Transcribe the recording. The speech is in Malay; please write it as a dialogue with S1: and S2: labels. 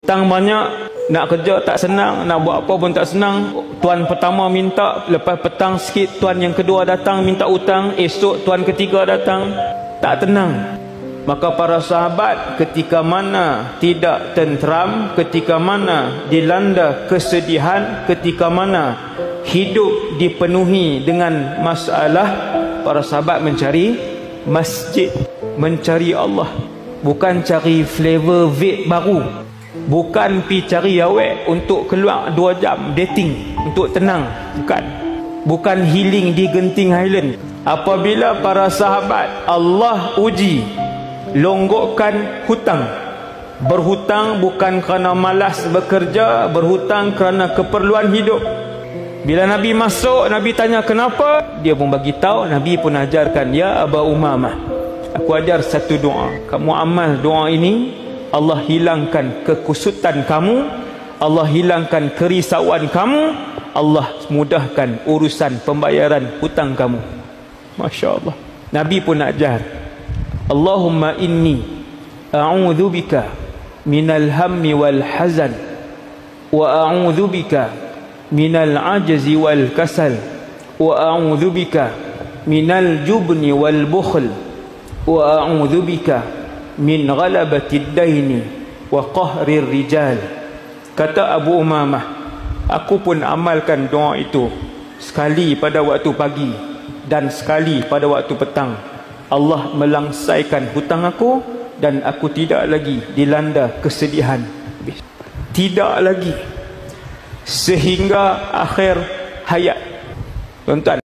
S1: Hutang banyak, nak kerja tak senang, nak buat apa pun tak senang. Tuan pertama minta, lepas petang sikit tuan yang kedua datang minta hutang, esok tuan ketiga datang, tak tenang. Maka para sahabat ketika mana tidak tenteram, ketika mana dilanda kesedihan, ketika mana hidup dipenuhi dengan masalah, para sahabat mencari masjid, mencari Allah. Bukan cari flavor vape baru, bukan pi cari awet untuk keluar 2 jam dating untuk tenang, bukan healing di Genting Highland. Apabila para sahabat Allah uji, longgokkan hutang. Berhutang bukan kerana malas bekerja, berhutang kerana keperluan hidup. Bila Nabi masuk, Nabi tanya kenapa, dia pun bagi tahu, Nabi pun ajarkan, ya Aba Umamah, aku ajar satu doa, kamu amal doa ini, Allah hilangkan kekusutan kamu, Allah hilangkan kerisauan kamu, Allah mudahkan urusan pembayaran hutang kamu. Masya Allah. Nabi pun ajar, Allahumma inni a'udzubika minal hammi wal hazan wa a'udzubika minal ajzi wal kasal wa a'udzubika minal jubni wal bukhl wa a'udzubika min ghalabatid daini wa qahrir rijal. Kata Abu Umamah, aku pun amalkan doa itu sekali pada waktu pagi dan sekali pada waktu petang. Allah melangsaikan hutang aku dan aku tidak lagi dilanda kesedihan, tidak lagi, sehingga akhir hayat. Tuan-tuan,